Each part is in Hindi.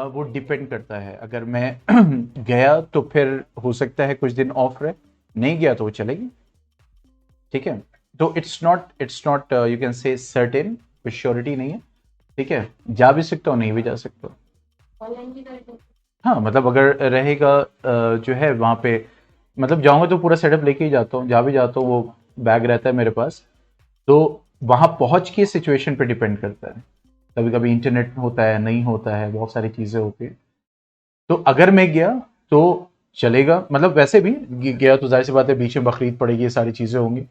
वो डिपेंड करता है। अगर मैं गया तो फिर हो सकता है कुछ दिन ऑफ रहे, नहीं गया तो वो चलेगी। ठीक है, तो it's not you can say certain, कुछ श्योरिटी नहीं है। ठीक है, जा भी सकता हूँ, नहीं भी जा सकता हूँ। हाँ मतलब अगर रहेगा जो है वहाँ पे, मतलब जाऊँगा तो पूरा सेटअप लेके ही जाता हूँ, जा भी जाता हूँ, वो बैग रहता है मेरे पास। तो वहाँ पहुँच के सिचुएशन पे डिपेंड करता है, कभी कभी इंटरनेट होता है, नहीं होता है, बहुत सारी चीज़ें होती हैं। तो अगर मैं गया तो चलेगा, मतलब वैसे भी गया तो जाहिर सी बात है बीच में बकरीद पड़ेगी, ये सारी चीज़ें होंगी,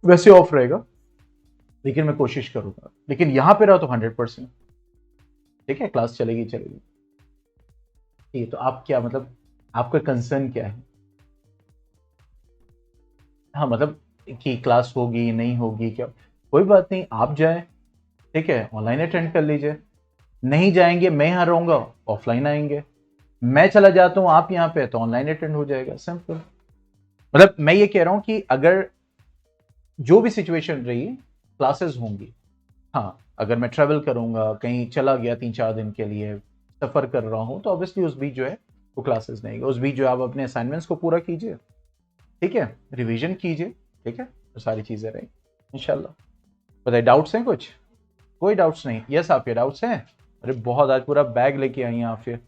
वैसे ऑफ रहेगा, लेकिन मैं कोशिश करूंगा। लेकिन यहाँ पे रहा तो 100%। ठीक है, क्लास चलेगी चलेगी। ठीक है, तो आप क्या मतलब, आपका कंसर्न क्या है? हाँ मतलब कि क्लास होगी नहीं होगी क्या, कोई बात नहीं, आप जाए, ठीक है, ऑनलाइन अटेंड कर लीजिए। नहीं जाएंगे, मैं यहाँ रहूंगा, ऑफलाइन आएंगे। मैं चला जाता हूँ, आप यहाँ पे तो ऑनलाइन अटेंड हो जाएगा, सिंपल। मतलब मैं ये कह रहा हूँ कि अगर जो भी सिचुएशन रही, क्लासेस होंगी। हाँ, अगर मैं ट्रेवल करूंगा, कहीं चला गया 3-4 दिन के लिए, सफर कर रहा हूँ, तो ऑब्वियसली उस बीच जो है वो क्लासेस नहीं है। उस बीच जो आप अपने असाइनमेंट्स को पूरा कीजिए, ठीक है, रिवीजन कीजिए, ठीक है, तो सारी चीजें रहेंगी इंशाल्लाह। बताइए, डाउट्स हैं कुछ? कोई डाउट्स नहीं? यस, आपके डाउट्स हैं? अरे बहुत, आज पूरा बैग लेके आई हैं आप फिर।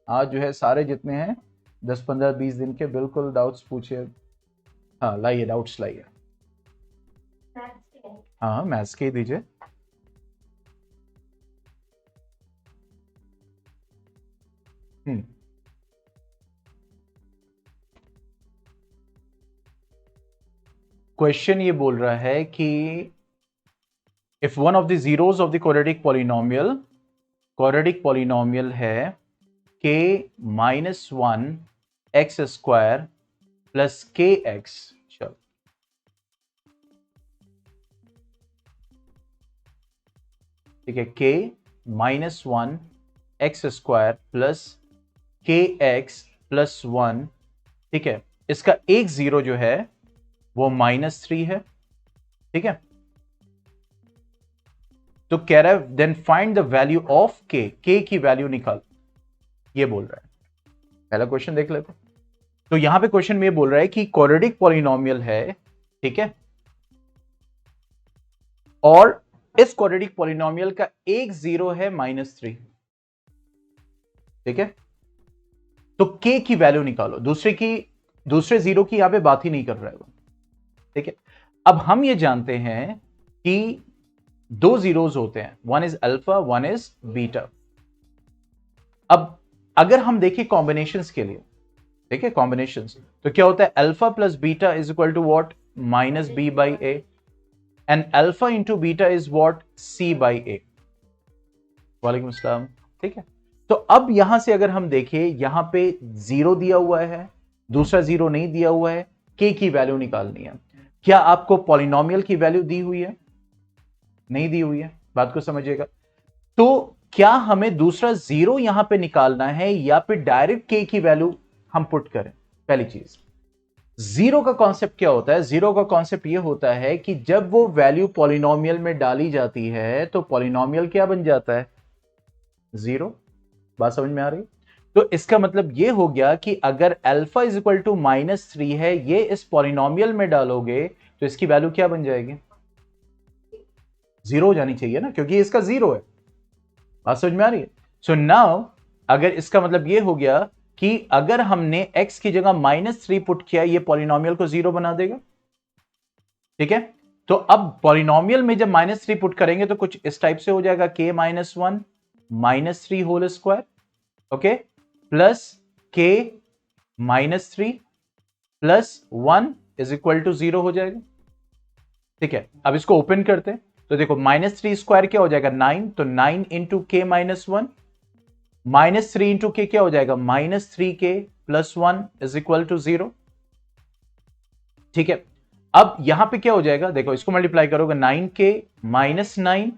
आज जो है सारे जितने हैं 10-15-20 दिन के, बिल्कुल डाउट्स पूछिए। हाँ लाइए, डाउट्स लाइए। हाँ मैथ्स के ही दीजिए। हम्म, क्वेश्चन ये बोल रहा है कि if one of the zeros of the quadratic polynomial है k -1 x स्क्वायर प्लस के एक्स, चलो ठीक है, k -1 x स्क्वायर प्लस के एक्स प्लस 1, ठीक है, इसका एक जीरो जो है वो -3 है। ठीक है, तो कह रहा है then find the value of K की वैल्यू निकाल, ये बोल रहा है। पहला क्वेश्चन देख लेते हैं। तो यहां पे क्वेश्चन में बोल रहा है कि क्वाड्रेटिक पॉलिनोमियल है, ठीक है, और इस क्वाड्रेटिक पॉलिनोमियल का एक जीरो है -3। ठीक है, तो के की वैल्यू निकालो, दूसरे जीरो की यहां पे बात ही नहीं कर रहा है वो। ठीक है, अब हम ये जानते हैं कि दो जीरोस होते हैं, one is alpha, one is beta. अब अगर हम देखें कॉम्बिनेशंस के लिए, ठीक है, कॉम्बिनेशंस, तो क्या होता है, alpha plus beta is equal to what, -b/a, and alpha into beta is what, c/a। वालेकुम अस्सलाम। ठीक है, तो अब यहां से अगर हम देखें, यहां पे जीरो दिया हुआ है, दूसरा जीरो नहीं दिया हुआ है, के की वैल्यू निकालनी है। क्या आपको पॉलिनोमियल की वैल्यू दी हुई है? नहीं दी हुई है, बात को समझिएगा। तो क्या हमें दूसरा जीरो यहां पे निकालना है या फिर डायरेक्ट के की वैल्यू हम पुट करें? पहली चीज, जीरो का कॉन्सेप्ट क्या होता है? जीरो का कॉन्सेप्ट यह होता है कि जब वो वैल्यू पॉलिनोमियल में डाली जाती है तो पॉलिनोमियल क्या बन जाता है, जीरो। बात समझ में आ रही? तो इसका मतलब यह हो गया कि अगर अल्फा इज इक्वल टू -3 है, ये इस पॉलिनोमियल में डालोगे तो इसकी वैल्यू क्या बन जाएगी, जीरो हो जानी चाहिए ना, क्योंकि इसका जीरो है। बात समझ में आ रही है? सो नाउ अगर इसका मतलब यह हो गया कि अगर हमने x की जगह -3 पुट किया, ये पॉलिनोमियल को जीरो बना देगा। ठीक है, तो अब पॉलिनोमियल में जब -3 पुट करेंगे तो कुछ इस टाइप से हो जाएगा, k -1 -3 whole square, okay, plus k -3 plus 1 is equal to 0 हो जाएगा। ठीक है, अब इसको ओपन करते हैं, तो देखो -3 स्क्वायर क्या हो जाएगा, 9, तो 9 इंटू के -1, -3 इंटू के क्या हो जाएगा, -3k plus 1 is equal to 0। ठीक है, अब यहां पे क्या हो जाएगा, देखो इसको मल्टीप्लाई करोगे, 9k -9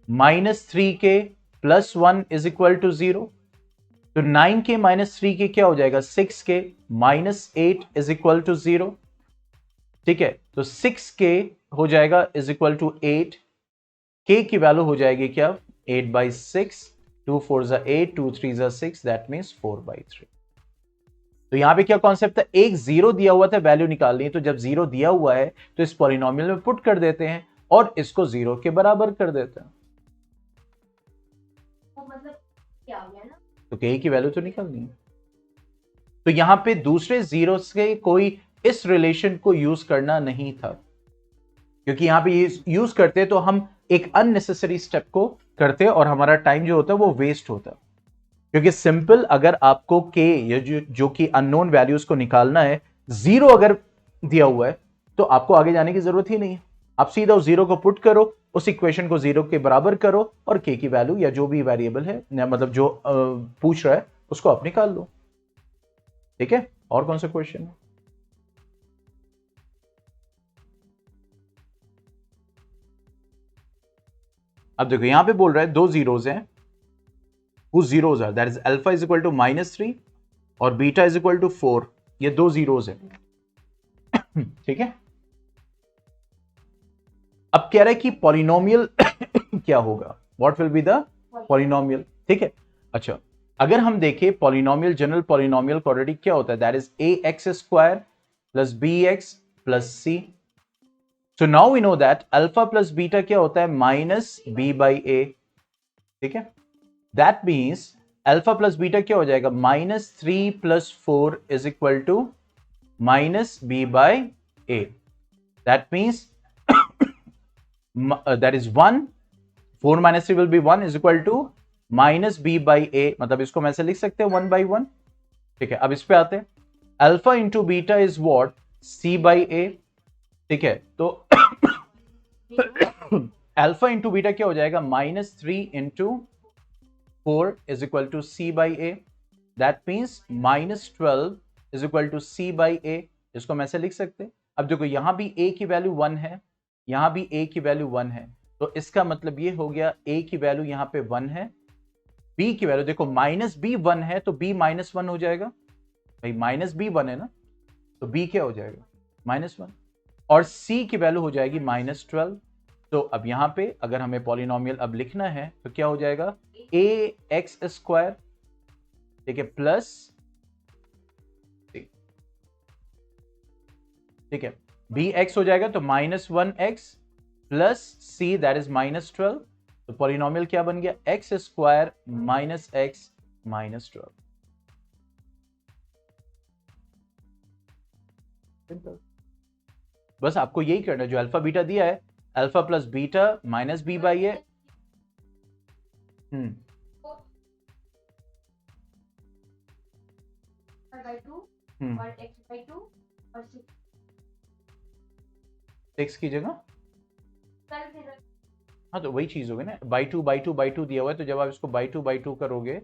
-3k plus 1 is equal to 0। तो 9k -3k क्या हो जाएगा, 6k -8 इज इक्वल टू 0। ठीक है, तो 6k हो जाएगा इज इक्वल टू 8, k की वैल्यू हो जाएगी क्या, 8/6, 2 4 जा 8, 2 3 जा 6, दैट मीन्स 4/3। तो यहां पे क्या कॉन्सेप्ट था, एक जीरो दिया हुआ था, वैल्यू निकालनी है, तो जब जीरो दिया हुआ है तो इस पॉलिनोमियल में पुट कर देते हैं और इसको जीरो के बराबर कर देते हैं। तो मतलब क्या हो गया ना, तो के की वैल्यू तो निकालनी है। तो यहां पे दूसरे जीरो से कोई इस रिलेशन को यूज करना नहीं था, क्योंकि यहां पे यूज करते तो हम एक अननेसेसरी स्टेप को करते और हमारा टाइम जो होता है वो वेस्ट होता। क्योंकि सिंपल अगर आपको के या जो कि अननोन वैल्यूज को निकालना है, जीरो अगर दिया हुआ है तो आपको आगे जाने की जरूरत ही नहीं है। आप सीधा उस जीरो को पुट करो, उस इक्वेशन को जीरो के बराबर करो और के की वैल्यू या जो भी वेरिएबल है मतलब जो पूछ रहा है उसको आप निकाल लो। ठीक है, और कौन सा क्वेश्चन है? अब देखो यहां पे बोल रहा है दो जीरोज हैं, whose zeros are that is alpha is equal to -3 और बीटा इज इक्वल टू 4। ये दो जीरोज है। ठीक है, अब कह रहा है कि पॉलिनोमियल क्या होगा, what will be the polynomial. ठीक है, अच्छा अगर हम देखें पॉलिनोमियल, जनरल पॉलिनोमियल क्वाड्रेटिक क्या होता है, that is ax² plus bx plus c। So now we know that alpha plus beta क्या होता है, -b/a। ठीक है, that means alpha plus beta क्या हो जाएगा, -3 + 4 is equal to -b/a। That means that is 1, 4 - 3 will be 1 is equal to -b/a, मतलब इसको मैं ऐसे लिख सकते हैं 1/1। ठीक है, अब इस पे आते हैं, alpha into beta is what, c/a। ठीक है, तो अल्फा इंटू बीटा क्या हो जाएगा, -3 × 4 is equal to c/a। That means -12 is equal to c/a। इसको मैं ऐसे लिख सकते हैं। अब देखो यहां भी a की वैल्यू 1 है, यहां भी a की वैल्यू 1 है, तो इसका मतलब ये हो गया a की वैल्यू यहां पे 1 है, b की वैल्यू देखो -b 1 है तो b -1 हो जाएगा भाई, -b 1 है ना, तो b क्या हो जाएगा, -1, और c की वैल्यू हो जाएगी -12। तो अब यहां पे अगर हमें पॉलिनोमियल अब लिखना है तो क्या हो जाएगा, ax², ठीक है, प्लस, ठीक है, bx हो जाएगा तो -1x plus c that is -12। तो पॉलिनोमियल क्या बन गया, x² - x -12। सिंपल, बस आपको यही करना है, जो अल्फा बीटा दिया है, अल्फा प्लस बीटा -b/a। और x/2 और 6 की जगह, हाँ तो वही चीज होगी ना, /2 दिया हुआ है, तो जब आप इसको /2 करोगे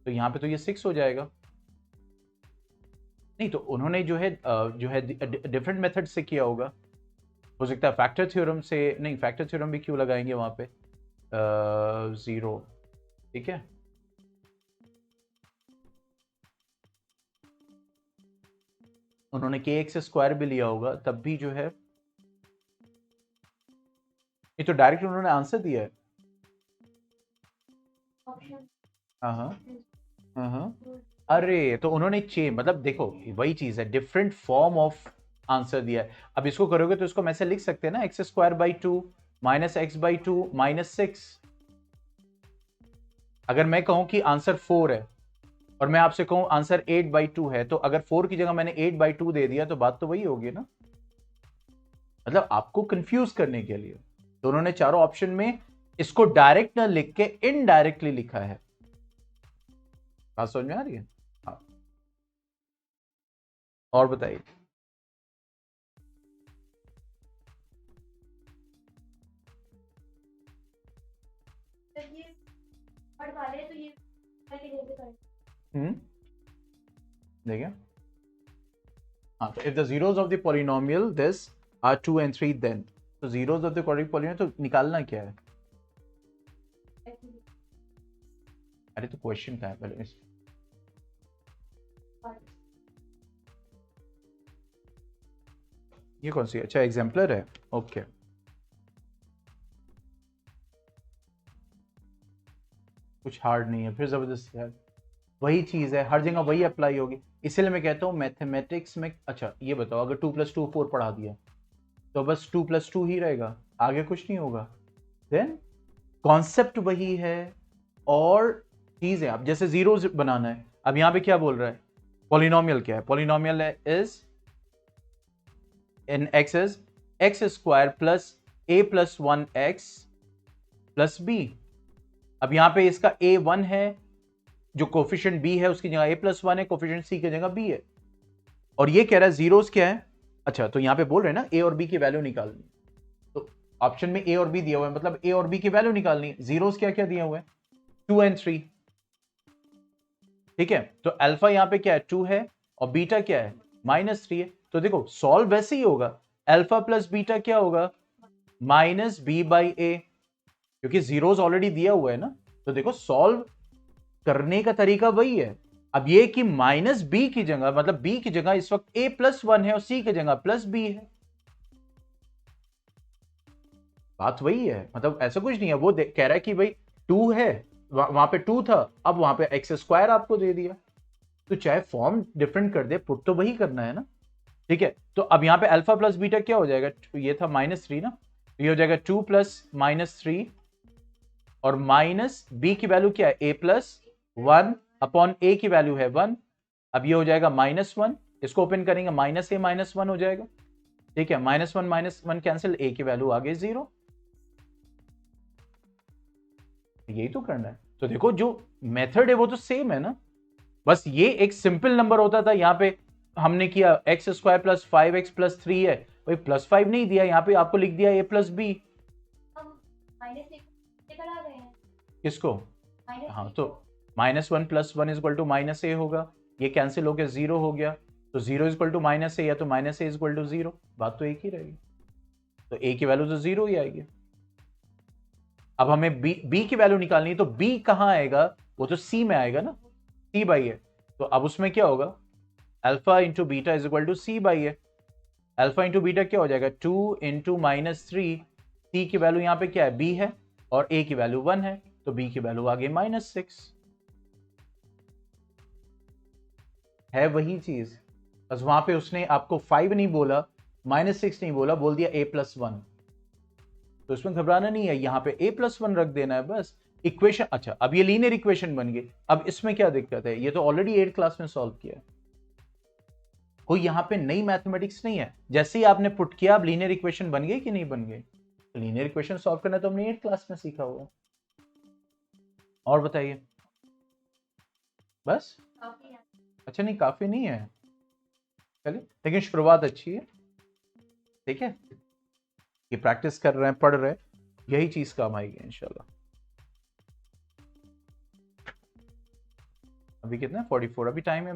तो यहाँ पे तो ये 6 हो जाएगा। नहीं तो उन्होंने जो है डिफरेंट मेथड से किया होगा, हो सकता है फैक्टर थ्योरम से, नहीं फैक्टर थ्योरम भी क्यों लगाएंगे वहां पे, 0। ठीक है, उन्होंने kx² भी लिया होगा, तब भी जो है, ये तो डायरेक्ट उन्होंने आंसर दिया है। हाँ हाँ हाँ हाँ, अरे तो उन्होंने मतलब देखो वही चीज है, डिफरेंट फॉर्म ऑफ आंसर दिया है। अब इसको करोगे तो इसको मैं से लिख सकते हैं ना, x² - x/2 - 6। अगर मैं कहूं कि आंसर 4 है और मैं आपसे कहूं आंसर 8/2 है, तो अगर 4 की जगह मैंने 8/2 दे दिया तो बात तो वही होगी ना, मतलब आपको कंफ्यूज करने के लिए। तो उन्होंने चारों ऑप्शन में इसको डायरेक्ट ना लिख के इनडायरेक्टली लिखा है। बात समझ में आ रही है? हाँ, और बताइए। देखिए, हाँ, तो if the zeros of the polynomial this are 2 and 3 then, तो zeros of the quadratic polynomial तो निकालना क्या है, अरे तो क्वेश्चन क्या है पहले ये कौन सी, अच्छा एग्जाम्पलर है, ओके। कुछ हार्ड नहीं है, फिर जबरदस्ती है, वही चीज है, हर जगह वही अप्लाई होगी। इसलिए मैं कहता हूँ मैथमेटिक्स में, अच्छा ये बताओ अगर 2 + 2 4 पढ़ा दिया तो बस 2 + 2 ही रहेगा, आगे कुछ नहीं होगा। देन कॉन्सेप्ट वही है और चीज है। अब जैसे जीरो बनाना है, अब यहां पे क्या बोल रहा है, पॉलिनोमियल क्या है, polynomial is in x is x² + a + 1x + b। अब यहां पे इसका a1 है, जो कोफिशिएंट b है उसकी जगह a + 1 है, कोफिशिएंट c की जगह b है, और ये कह रहा है जीरोस क्या है। अच्छा तो यहां पे बोल रहे हैं ना a और b की वैल्यू निकालनी, तो ऑप्शन में a और b दिया हुआ है, मतलब a और b की वैल्यू निकालनी है। जीरोस क्या क्या दिया हुआ है, 2 और 3, ठीक है। तो अल्फा यहां पे क्या है 2 है, और बीटा क्या है -3 है। तो देखो सॉल्व वैसे ही होगा, अल्फा + बीटा क्या होगा -b/a, क्योंकि जीरोस ऑलरेडी दिया हुआ है ना। तो देखो सॉल्व करने का तरीका वही है। अब ये कि -b की जगह, मतलब b की जगह इस वक्त a + 1 है और c की जगह +b है, बात वही है। मतलब ऐसा कुछ नहीं है, वो कह रहा है कि भाई 2 है, वहां पे 2 था, अब वहां पे x² आपको दे दिया, तो चाहे फॉर्म डिफरेंट कर दे, पुट तो वही करना है ना, ठीक है। तो अब यहां पे अल्फा + बीटा क्या हो जाएगा, ये था -3 ना, तो ये हो जाएगा 2 + -3, और माइनस b की वैल्यू क्या है a + 1 अपॉन a की वैल्यू है 1। अब ये हो जाएगा -1, इसको ओपन करेंगे -a - 1 हो जाएगा, ठीक है। -1 - 1 कैंसिल, a की वैल्यू आ गई 0। यही तो करना है। तो देखो जो मेथड है वो तो सेम है ना, बस ये एक सिंपल नंबर होता था, यहाँ पे हमने किया x² + 5x + 3 है, भाई +5 नहीं दिया, यहाँ पे आपको लिख दिया a + b। किसको, हाँ तो -1 + 1 = -a होगा, ये कैंसिल हो गया 0 हो गया, तो 0 = -a या तो -a = 0, बात तो एक ही रहेगी, तो a की वैल्यू तो 0 ही आएगी। अब हमें b की वैल्यू निकालनी है, तो b कहां आएगा, वो तो c में आएगा ना, c/a। तो अब उसमें क्या होगा, alpha × beta = c/a। Alpha × beta क्या हो जाएगा 2 × -3, c की वैल्यू यहां पे क्या है b है, और a की वैल्यू 1 है, तो b की वैल्यू आ गई -6। है वही चीज, बस वहां पे उसने आपको 5 नहीं बोला, -6 नहीं बोला, बोल दिया a + 1, तो इसमें घबराना नहीं है, यहां पे a + 1 रख देना है बस। इक्वेशन, अच्छा अब ये लीनियर इक्वेशन बन गई, अब इसमें क्या दिक्कत है, ये तो ऑलरेडी 8th क्लास में सॉल्व किया है, कोई यहां पे नई मैथमेटिक्स नहीं है। जैसे ही आपने पुट किया, अब लीनियर इक्वेशन बन गई कि नहीं बन गई, लीनियर इक्वेशन सॉल्व करना तो हमने 8th क्लास में सीखा हुआ। और बताइए, बस अच्छा नहीं काफी नहीं है, चलिए लेकिन शुरुआत अच्छी है, ठीक है। ये प्रैक्टिस कर रहे हैं, पढ़ रहे हैं, यही चीज काम आएगी इंशाल्लाह। अभी कितना 44, अभी टाइम है।